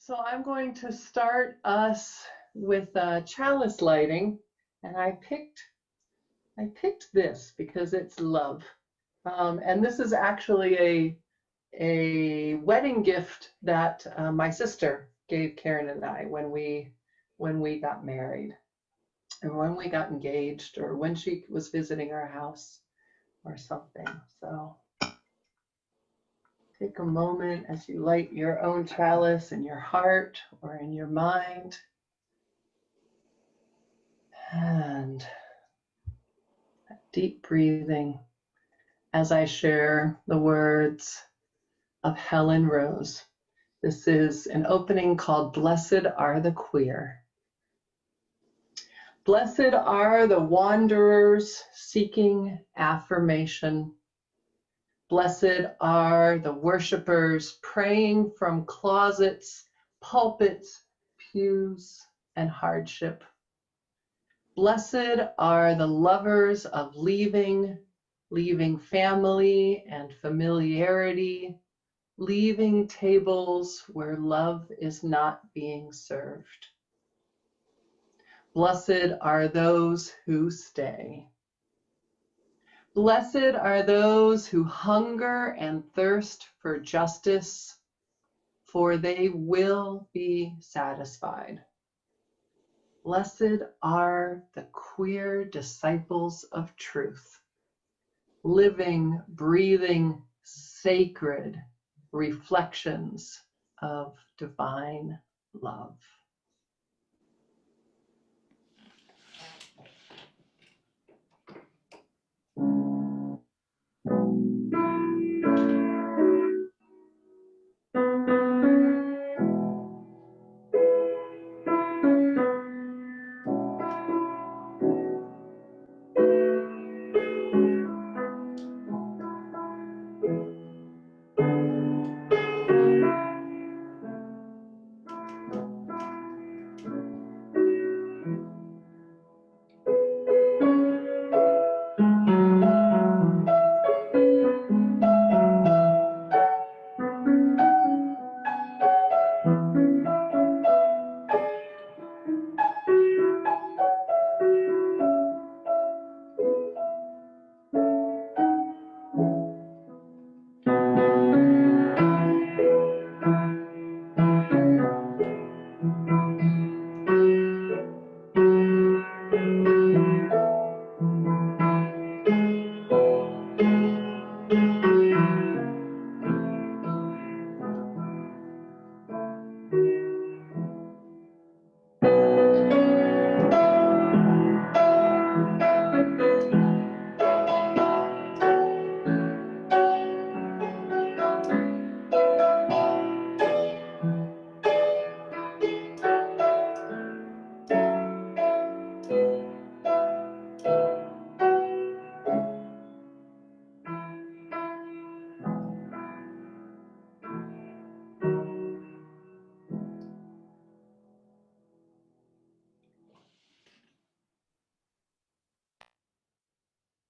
So I'm going to start us with chalice lighting, and I picked this because it's love, and this is actually a wedding gift that my sister gave Karen and I when we got married, or when we got engaged, or when she was visiting our house or something. So take a moment as you light your own chalice in your heart or in your mind. And deep breathing as I share the words of Helen Rose. This is an opening called Blessed Are the Queer. Blessed are the wanderers seeking affirmation. Blessed are the worshipers praying from closets, pulpits, pews, and hardship. Blessed are the lovers of leaving family and familiarity, leaving tables where love is not being served. Blessed are those who stay. Blessed are those who hunger and thirst for justice, for they will be satisfied. Blessed are the queer disciples of truth, living, breathing, sacred reflections of divine love.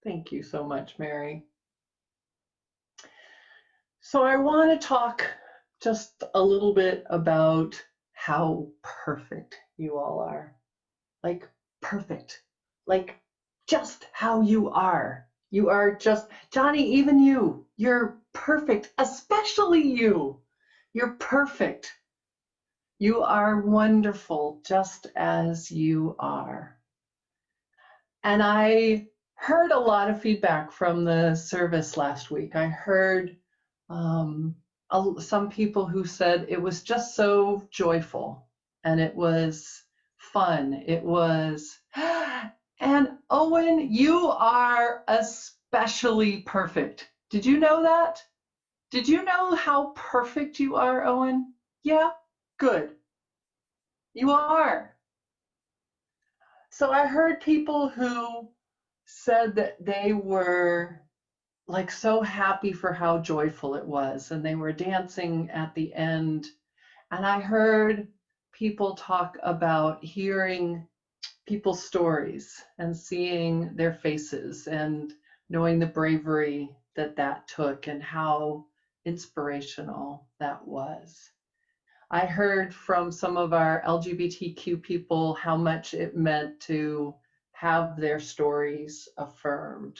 Thank you so much, Mary. So I want to talk just a little bit about how perfect you all are. Like perfect. Like just how you are. You are just, Johnny, even you, you're perfect, especially you. You're perfect. You are wonderful just as you are. And I heard a lot of feedback from the service last week. I heard some people who said it was just so joyful and it was fun. It was, and Owen, you are especially perfect. Did you know that? Did you know how perfect you are, Owen? Yeah, good. You are. So I heard people who said that they were like so happy for how joyful it was, and they were dancing at the end. And I heard people talk about hearing people's stories and seeing their faces and knowing the bravery that that took and how inspirational that was. I heard from some of our LGBTQ people how much it meant to have their stories affirmed.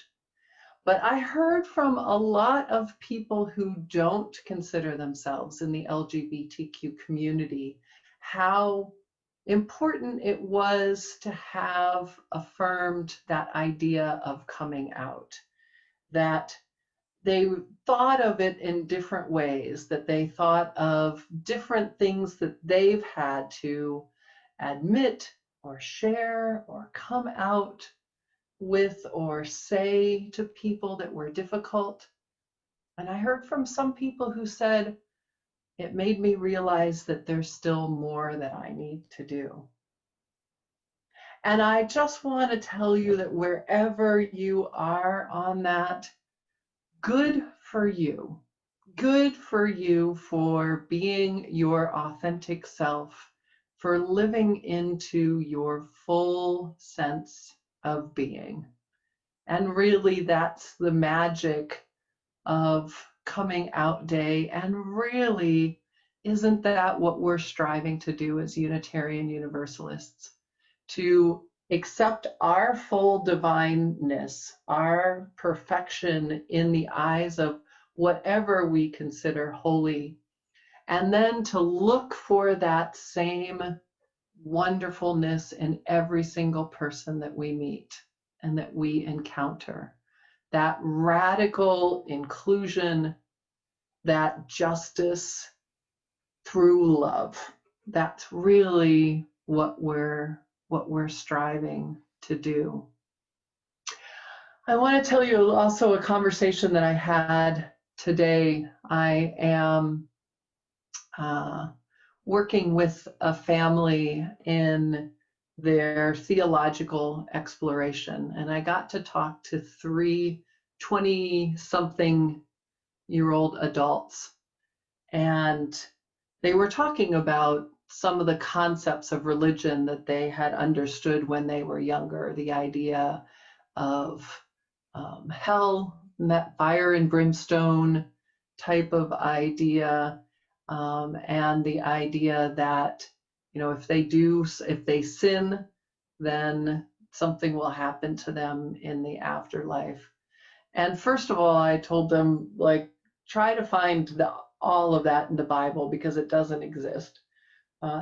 But I heard from a lot of people who don't consider themselves in the LGBTQ community how important it was to have affirmed that idea of coming out, that they thought of it in different ways, that they thought of different things that they've had to admit or share or come out with or say to people that were difficult. And I heard from some people who said, it made me realize that there's still more that I need to do. And I just want to tell you that wherever you are on that, good for you. Good for you for being your authentic self, for living into your full sense of being. And really, that's the magic of coming out day. And really, isn't that what we're striving to do as Unitarian Universalists? To accept our full divineness, our perfection in the eyes of whatever we consider holy, and then to look for that same wonderfulness in every single person that we meet and that we encounter. That radical inclusion, that justice through love. That's really what we're striving to do. I want to tell you also a conversation that I had today. I am working with a family in their theological exploration, and I got to talk to 3 20-something-year-old adults, and they were talking about some of the concepts of religion that they had understood when they were younger, the idea of hell, that fire and brimstone type of idea, and the idea that, if they sin, then something will happen to them in the afterlife. And first of all, I told them, try to find all of that in the Bible, because it doesn't exist.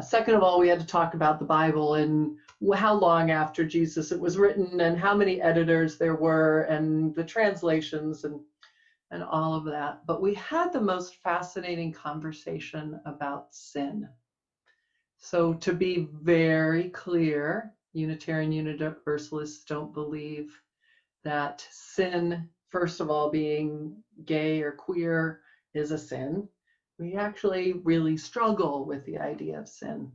Second of all, we had to talk about the Bible and how long after Jesus it was written and how many editors there were and the translations and all of that. But we had the most fascinating conversation about sin. So to be very clear, Unitarian Universalists don't believe that sin, first of all, being gay or queer, is a sin. We actually really struggle with the idea of sin.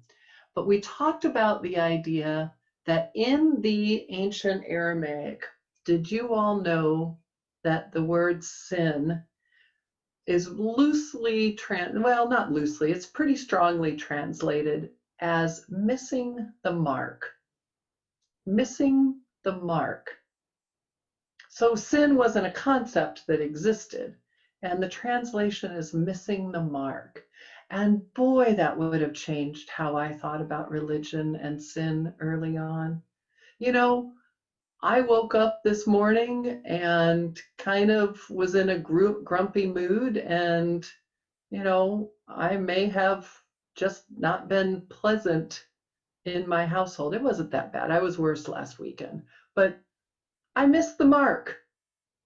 But we talked about the idea that in the ancient Aramaic, did you all know that the word sin is loosely, well, not loosely, it's pretty strongly translated as missing the mark. Missing the mark. So sin wasn't a concept that existed, and the translation is missing the mark. And boy, that would have changed how I thought about religion and sin early on. I woke up this morning and kind of was in a grumpy mood, and, I may have just not been pleasant in my household. It wasn't that bad. I was worse last weekend, but I missed the mark.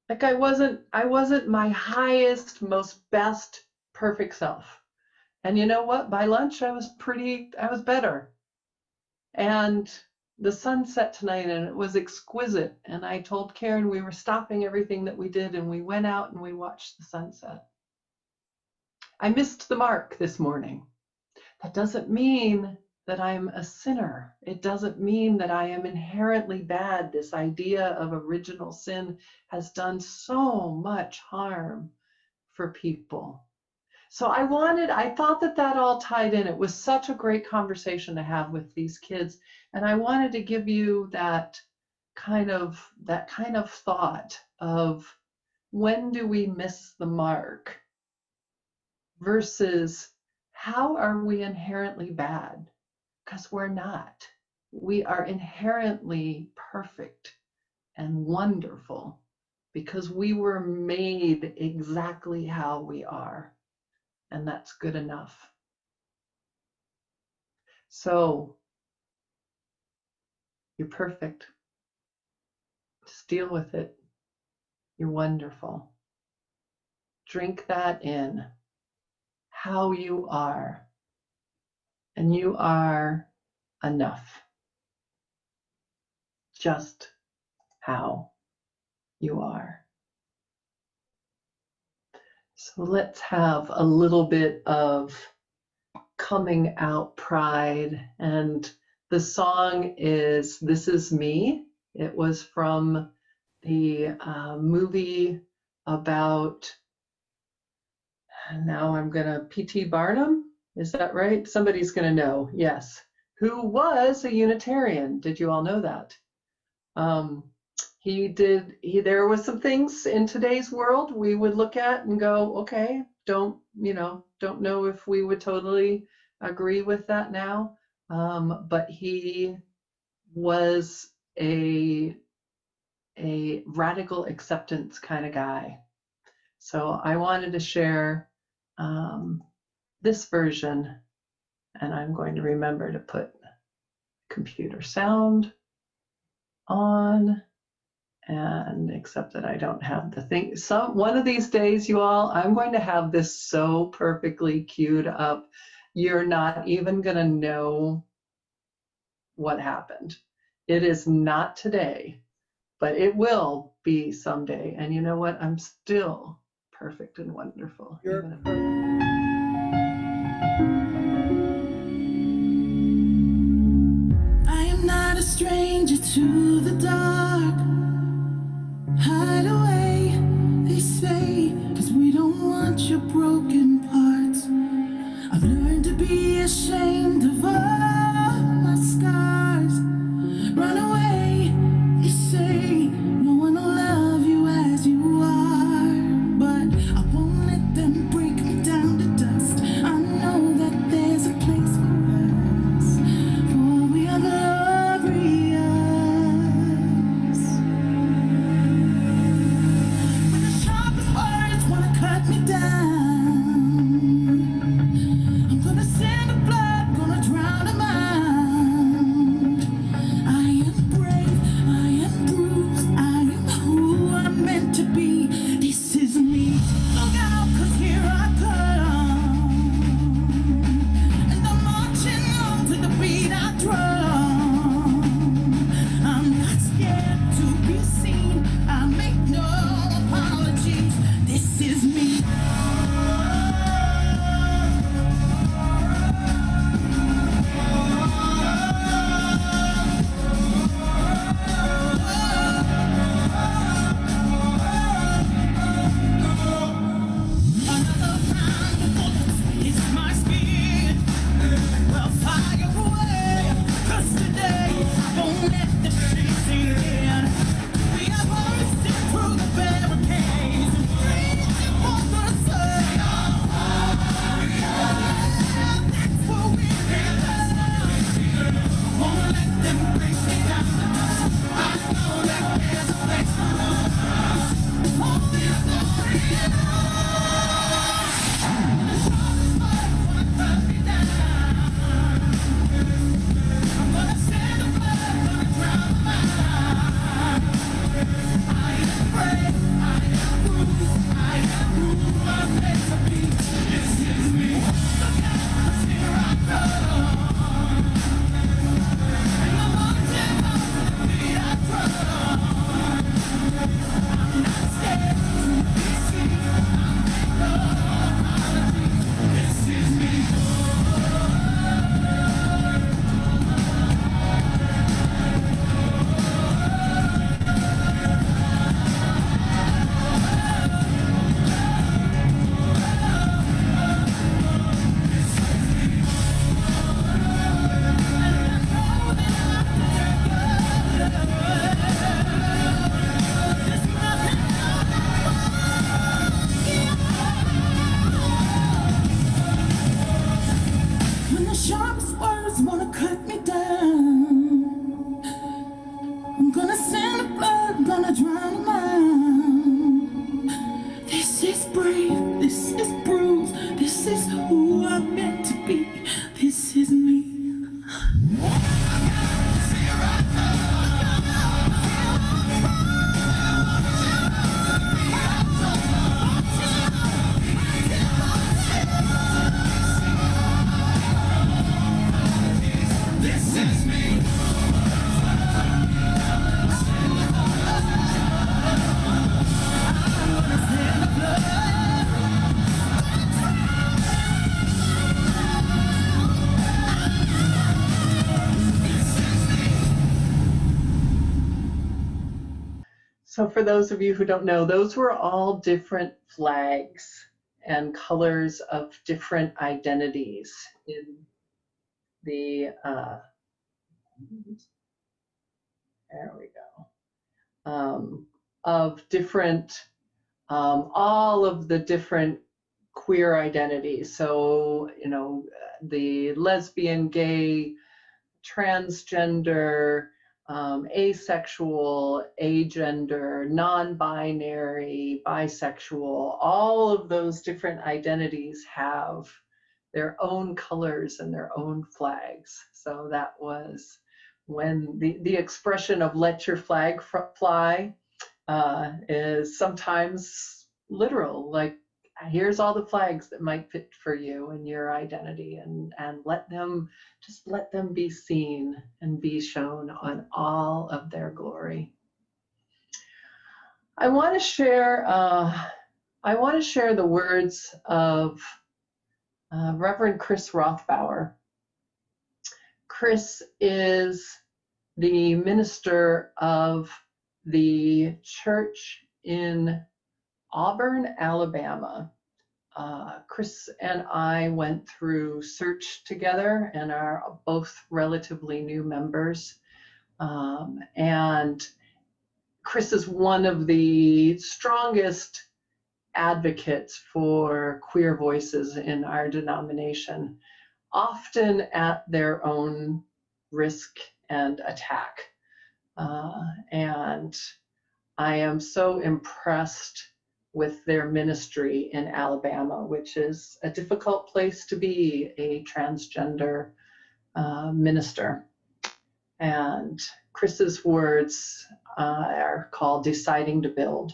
I wasn't my highest, most best, perfect self. And you know what? By lunch, I was better. And the sun set tonight and it was exquisite. And I told Karen we were stopping everything that we did and we went out and we watched the sunset. I missed the mark this morning. That doesn't mean that I'm a sinner. It doesn't mean that I am inherently bad. This idea of original sin has done so much harm for people. So I thought that all tied in. It was such a great conversation to have with these kids. And I wanted to give you that kind of thought of, when do we miss the mark versus how are we inherently bad? Because we're not. We are inherently perfect and wonderful because we were made exactly how we are, and that's good enough. So you're perfect. Just deal with it. You're wonderful. Drink that in, how you are, and you are enough. Just how you are. So let's have a little bit of coming out pride. And the song is This Is Me. It was from the movie about, now I'm gonna, P.T. Barnum, is that right? Somebody's gonna know, yes. Who was a Unitarian? Did you all know that? There was some things in today's world we would look at and go, okay, don't know if we would totally agree with that now. But he was a radical acceptance kind of guy. So I wanted to share this version, and I'm going to remember to put computer sound on, and except that I don't have the thing. So one of these days, you all, I'm going to have this so perfectly queued up, you're not even going to know what happened. It is not today, but it will be someday. And you know what? I'm still perfect and wonderful. I am not a stranger to the dark. Hide away, they say, 'cause we don't want your broken parts. I've learned to be ashamed of all my scars. Run away, they say, no one will love you as you are. But I won't let them break me down to dust. I know that there's a place for us, for we are glorious. When the sharpest words wanna cut me down, I'm gonna send the blood, gonna drown them out. sharpest words wanna cut me down. I'm gonna send the blood, I'm gonna drown them out. This is brave, this is bruised, this is who I'm meant to be. This is me. So for those of you who don't know, those were all different flags and colors of different identities in the, there we go, of different, all of the different queer identities. So, you know, the lesbian, gay, transgender, asexual, agender, non-binary, bisexual, all of those different identities have their own colors and their own flags. So that was when the expression of "let your flag fly" is sometimes literal, like here's all the flags that might fit for you and your identity, and let them be seen and be shown on all of their glory. I want to share the words of Reverend Chris Rothbauer. Chris is the minister of the church in Auburn, Alabama. Chris and I went through search together and are both relatively new members. And Chris is one of the strongest advocates for queer voices in our denomination, often at their own risk and attack. And I am so impressed with their ministry in Alabama, which is a difficult place to be a transgender minister. And Chris's words are called "Deciding to Build."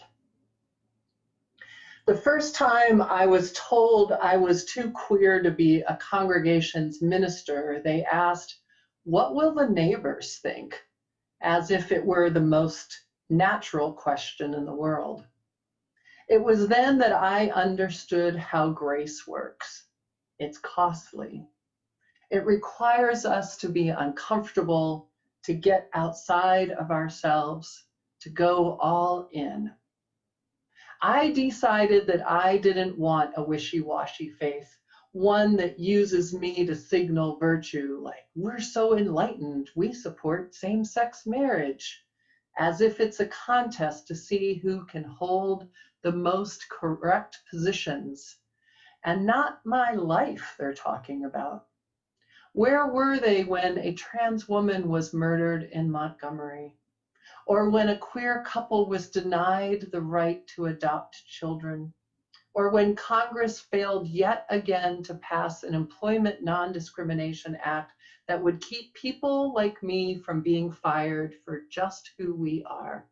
The first time I was told I was too queer to be a congregation's minister, they asked, "What will the neighbors think?" as if it were the most natural question in the world. It was then that I understood how grace works. It's costly. It requires us to be uncomfortable, to get outside of ourselves, to go all in. I decided that I didn't want a wishy-washy faith, one that uses me to signal virtue, like we're so enlightened, we support same-sex marriage, as if it's a contest to see who can hold the most correct positions, and not my life they're talking about. Where were they when a trans woman was murdered in Montgomery? Or when a queer couple was denied the right to adopt children? Or when Congress failed yet again to pass an employment non-discrimination act that would keep people like me from being fired for just who we are?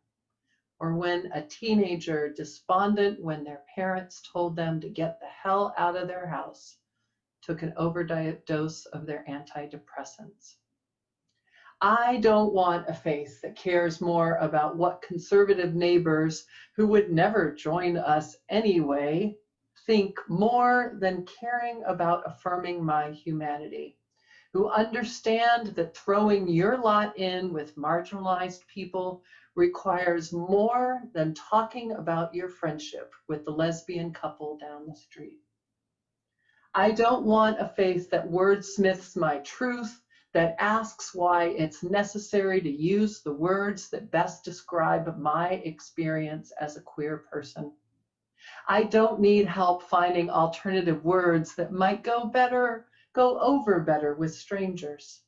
Or when a teenager, despondent when their parents told them to get the hell out of their house, took an overdose of their antidepressants. I don't want a faith that cares more about what conservative neighbors who would never join us anyway think more than caring about affirming my humanity, who understand that throwing your lot in with marginalized people requires more than talking about your friendship with the lesbian couple down the street. I don't want a faith that wordsmiths my truth, that asks why it's necessary to use the words that best describe my experience as a queer person. I don't need help finding alternative words that might go better go over better with strangers.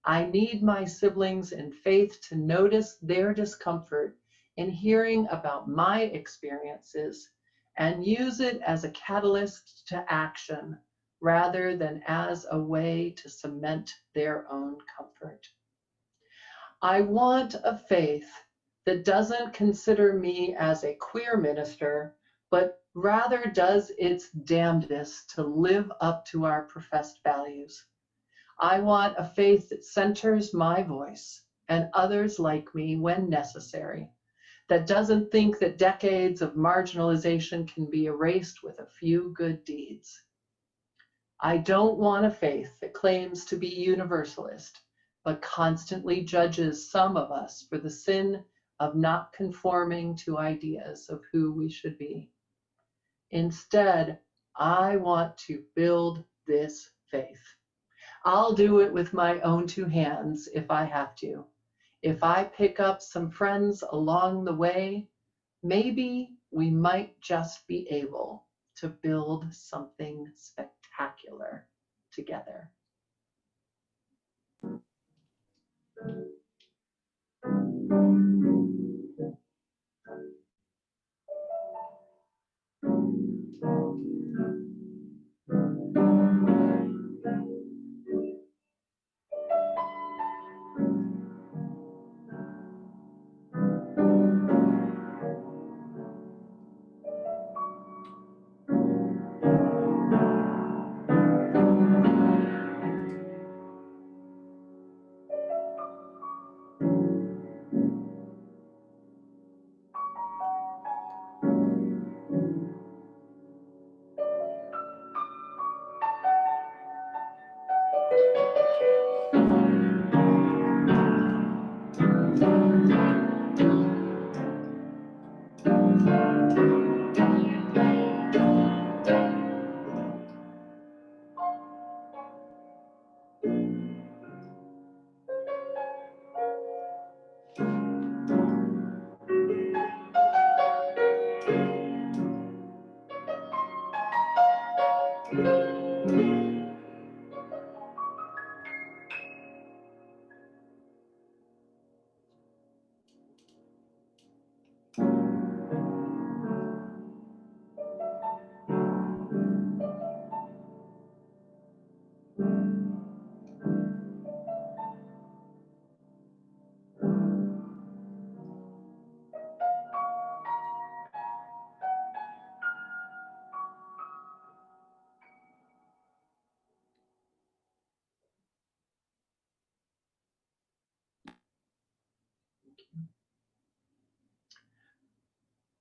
I need my siblings in faith to notice their discomfort in hearing about my experiences and use it as a catalyst to action rather than as a way to cement their own comfort. I want a faith that doesn't consider me as a queer minister, but rather does its damnedest to live up to our professed values. I want a faith that centers my voice and others like me when necessary, that doesn't think that decades of marginalization can be erased with a few good deeds. I don't want a faith that claims to be universalist, but constantly judges some of us for the sin of not conforming to ideas of who we should be. Instead, I want to build this faith. I'll do it with my own two hands if I have to. If I pick up some friends along the way, maybe we might just be able to build something spectacular together.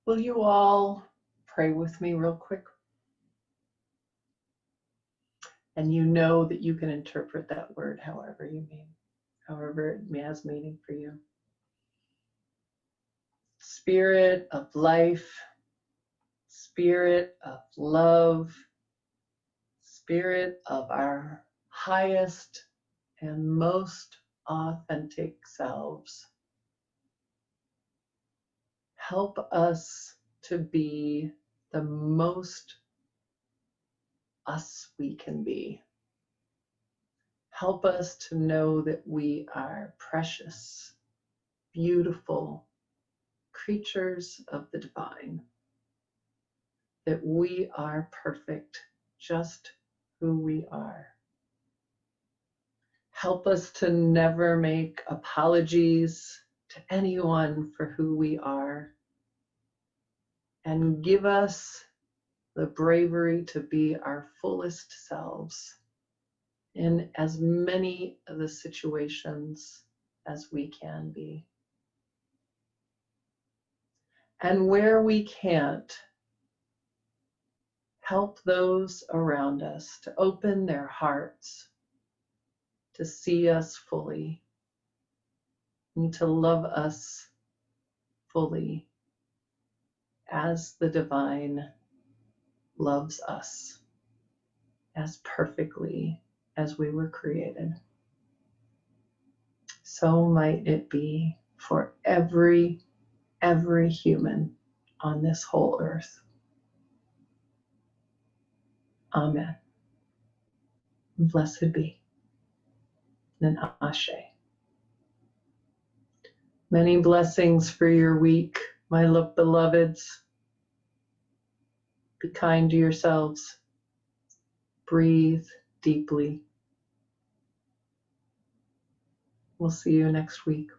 Will you all pray with me real quick? And you know that you can interpret that word however you mean, however it has meaning for you. Spirit of life, spirit of love, spirit of our highest and most authentic selves. Help us to be the most us we can be. Help us to know that we are precious, beautiful creatures of the divine, that we are perfect, just who we are. Help us to never make apologies to anyone for who we are, and give us the bravery to be our fullest selves in as many of the situations as we can be. And where we can't, help those around us to open their hearts to see us fully and to love us fully as the divine loves us, as perfectly as we were created. So might it be for every human on this whole earth. Amen. Blessed be. And Ashe. Many blessings for your week, my beloveds. Be kind to yourselves. Breathe deeply. We'll see you next week.